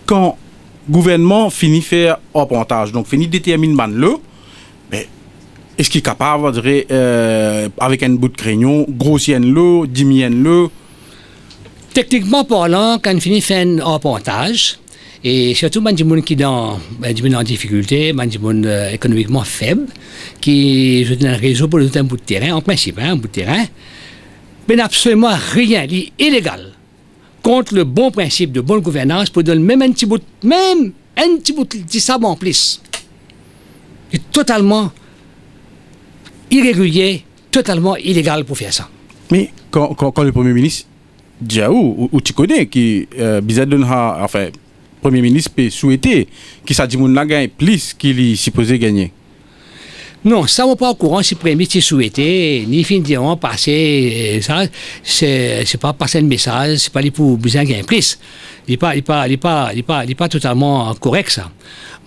quand le gouvernement finit faire appontage, donc finit déterminer l'eau, mais est-ce qu'il est capable de dire, avec un bout de crayon, grossir l'eau, diminuer l'eau? Techniquement parlant, quand on finit faire un appontage, et surtout, il y a des gens qui sont en difficulté, il y a des gens économiquement faibles, qui ont un réseau pour un bout de terrain, en principe, un bout de terrain, mais absolument rien d'illégal contre le bon principe de bonne gouvernance pour donner même un petit bout de sable en plus. C'est totalement irrégulier, totalement illégal pour faire ça. Mais quand le Premier ministre dit ou tu connais, qui enfin, Premier ministre peut souhaiter que ça dit moun gagne plus qu'il est supposé gagner. Non, ça va pas au courant si le Premier ministre souhaitait, ni fin diront passer, ça, c'est pas passer le message, c'est pas les pour besoin gagner plus. Il est pas totalement correct, ça.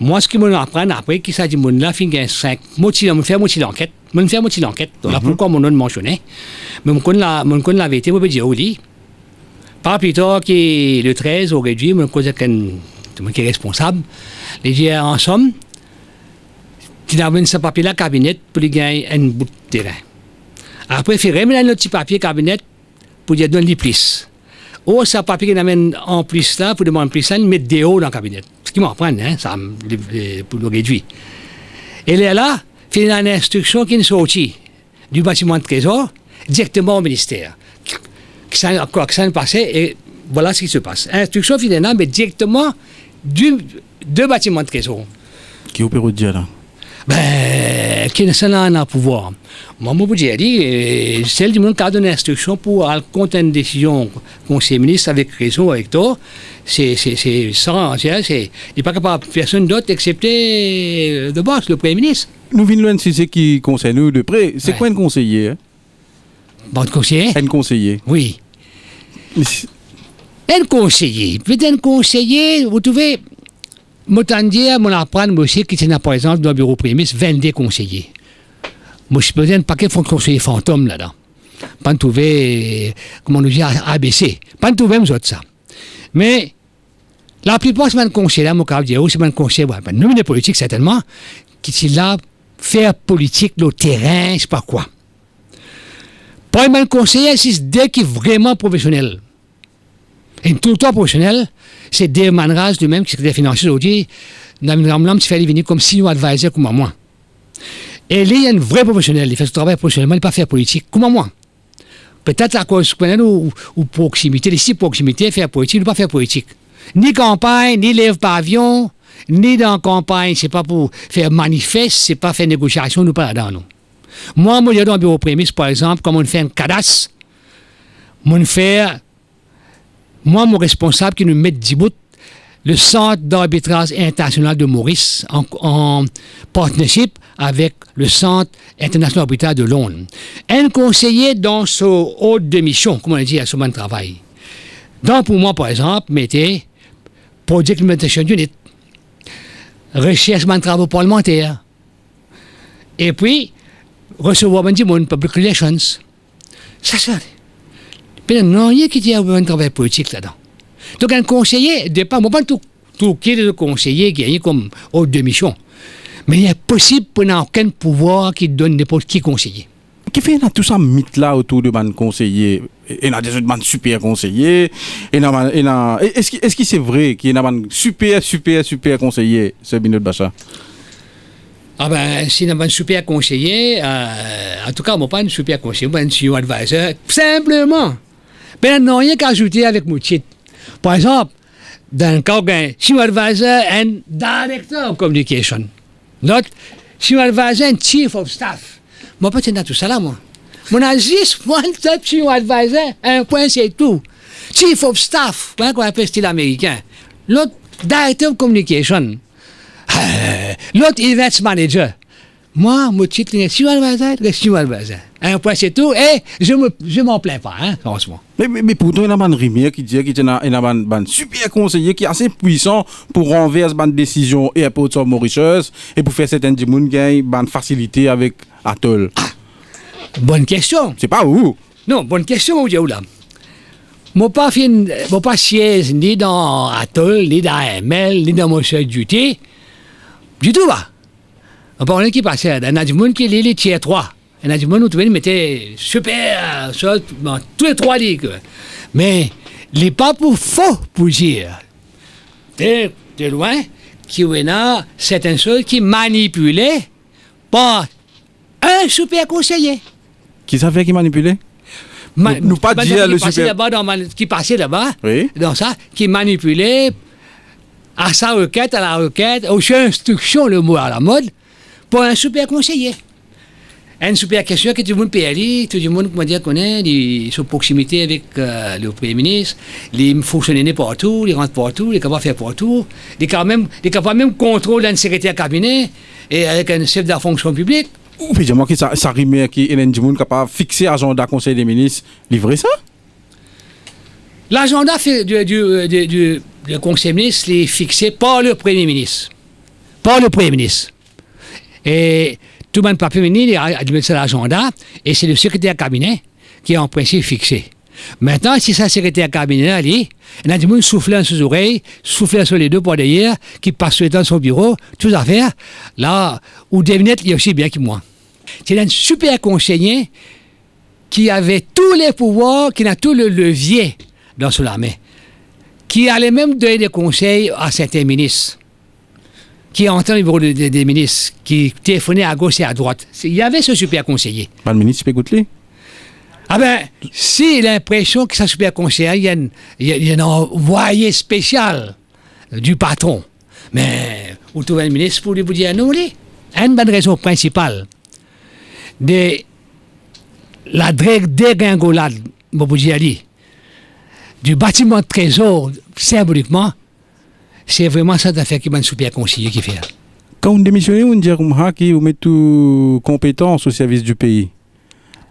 Moi, ce que je apprends après, qui ça dit moun là, fin gagne 5, me faire moitié d'enquête, donc pourquoi mon nom mentionné, mais mon connaît la vérité, moi, je dire, oui. Pas plus tard que le 13 au réduit, mon cause qui est responsable, les dire en somme, tu as ce papier-là cabinet pour gagner un bout de terrain. Après, il faut remettre un petit papier cabinet pour dire donner plus. Ou ce papier qui amène en plus là, pour demander plus là, mettre des hauts dans le cabinet. Ce qui m'en prend, hein, ça, pour le réduire. Et là, il y a une instruction qui est sortie du bâtiment de trésor directement au ministère. Que ça passait et voilà ce qui se passe. Instruction finale, mais directement de bâtiment de trésor. Qui opère dire là? Qui ne s'en a un pouvoir. Moi, je vous dis, celle du monde qui a donné l'instruction pour compter une décision conseiller ministre avec raison, avec tort, c'est sans, il n'est pas capable de personne d'autre excepté de boss, le Premier ministre. Nous venons de ce qui concerne nous de près. C'est quoi un conseiller? Bon conseiller? Un conseiller. Oui. Un conseiller. Peut-être un conseiller, vous trouvez, m'entendez, mon apprendre aussi qui est par exemple dans le bureau Premier ministre, 22 conseillers. Moi, je peux un paquet de conseillers fantômes là-dedans. Pas trouver, comment on dit, ABC. Pas trouver, nous autres, ça. Mais, la plupart, c'est un conseiller là, mon cas, c'est un conseiller, pas nominé politique, certainement, qui est là, faire politique, le terrain, je sais pas quoi. Pas un conseiller, c'est dès qui est vraiment professionnel. Et tout le temps professionnel, c'est des manras lui-même qui secrétaire financier aujourd'hui, dans une ramlam qui fait venir comme senior advisor comme moi. Et lui, il est un vrai professionnel, il fait ce travail professionnellement, il ne pas faire politique comme moi. Peut-être à cause ou proximité, les six proximités, faire politique, il ne pas faire politique. Ni campagne, ni lève pavillon, ni dans campagne, c'est pas pour faire manifeste, c'est pas faire négociation, nous pas là-dedans, non. Moi, je suis dans le bureau Premier ministre, par exemple, comme on fait un cadastre, mon responsable qui nous met 10 bouts, le Centre d'arbitrage international de Maurice, en partnership avec le Centre international d'arbitrage de Londres. Un conseiller dans ce hôte de mission, comme on dit, à ce moment de travail. Donc, pour moi, par exemple, mettez Project Implementation Unit, recherche de travaux parlementaires, et puis, recevoir mon public relations. Ça. Non, il y a qui dit un travail politique là-dedans. Donc, un conseiller, dépend, moi, pas tout qui est le conseiller qui est comme hôte de mission. Mais il est possible pour n'a aucun pouvoir qui donne n'importe qui conseiller. Qui fait tout ça mythe là autour de ban conseiller? Il y a des autres super conseillers. Est-ce que c'est vrai qu'il y a un super conseiller, ce Binod Bacha? Ah ben, si on a un super conseiller, en tout cas, moi, pas un super conseiller, moi, un senior advisor, simplement. Ben, non, rien qu'à ajouter avec mon titre. Par exemple, dans le cas d'un senior advisor and director of communication. L'autre, senior advisor and chief of staff. Moi, pas dans tout ça là, moi. Mon a juste one type senior advisor, un point, c'est tout. Chief of staff, hein, qu'on appelle style américain. L'autre, director of communication. L'autre, events manager. Moi, mon titre, c'est senior advisor. Un point, c'est tout. Et je m'en plains pas, hein, franchement. Mais pourtant, il y a un rimier qui dit qu'il y a un super conseiller qui est assez puissant pour renverser une décision et pour sur Mauritius et pour faire certaines gens qui ont une facilité avec Atoll. Bonne question. C'est pas où? Non, bonne question, où là. Moi, pas siège ni dans Atoll, ni dans ML, ni dans mon chef duty. Du tout, bah. On parlait qui passait. Il y a du monde qui lit les tiers 3. Il y a du monde où tu mettais super, ça, dans tous les 3 ligues. Mais, il n'est pas pour faux pour dire. De loin, qu'il y a certaines choses qui manipulaient par un super conseiller. Qui savait qui manipulait? Nous pas dire le super... Qui passait là-bas, oui. Dans ça, qui manipulait à sa requête, à la requête, aux instructions, le mot à la mode, pour un super conseiller. Une super question que tout le monde peut aller, tout le monde, comment dire, connaît, son proximité avec le Premier ministre, il fonctionne partout, il rentre partout, il est capable de faire partout, il est capable même de contrôler un secrétaire cabinet et avec un chef de la fonction publique. Puis dis-moi que ça rime qui est un monde capable de fixer l'agenda Conseil des ministres, livrer ça? L'agenda du Conseil des ministres est fixé par le Premier ministre. Par le Premier ministre. Et tout le monde peut venir à mettre ça l'agenda, et c'est le secrétaire cabinet qui est en principe fixé. Maintenant, si c'est le secrétaire cabinet, il y a du monde soufflant sur les oreilles, soufflant sur les deux pour derrière, qui passe sur le temps de son bureau, toutes affaires, là, où devinette, il y a aussi bien que moi. C'est un super conseiller qui avait tous les pouvoirs, qui a tout le levier dans son main, qui allait même donner des conseils à certains ministres, qui entend le bureau des ministres, qui téléphonait à gauche et à droite. Il y avait ce super conseiller. Le ministre peut écouter? Ah ben, si l'impression que ça super conseiller, il y a un envoyé spécial du patron. Mais, vous trouvez un ministre pour lui dire non, une bonne raison principale de la dégringolade, vous dire, du bâtiment de trésor, symboliquement, c'est vraiment ça d'affaire qui m'a un super conseiller qui fait. Quand on démissionne, on dit que vous mettez toute compétence au service du pays.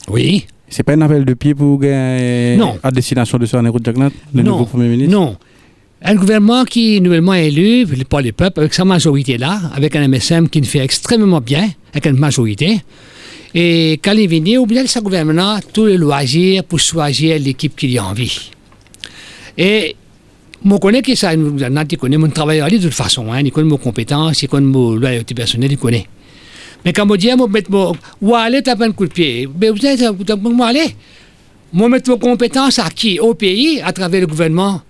Oui. C'est pas un appel de pied pour gagner à destination de Sohané-Route Jagnat, le nouveau Premier ministre? Non. Un gouvernement qui est nouvellement élu par le peuple, avec sa majorité-là, avec un MSM qui le fait extrêmement bien, avec une majorité. Et quand il est venu, oubliez ce gouvernement, tous les loisirs pour choisir l'équipe qu'il a envie. Et moi, je connais que ça, il connaît mon travail de toute façon, il connaît mes compétences, il connaît mon loyauté personnelle, il connaît. Mais quand je dis, où aller taper un coup de pied, mais vous êtes, où aller? Moi, mettre vos compétences à qui? Au pays, à travers le gouvernement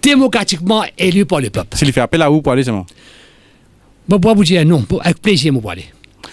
démocratiquement élu par le peuple. S'il fait appel à vous pour aller, c'est bon? Bon, pour vous dire non, avec plaisir, moi, pour aller.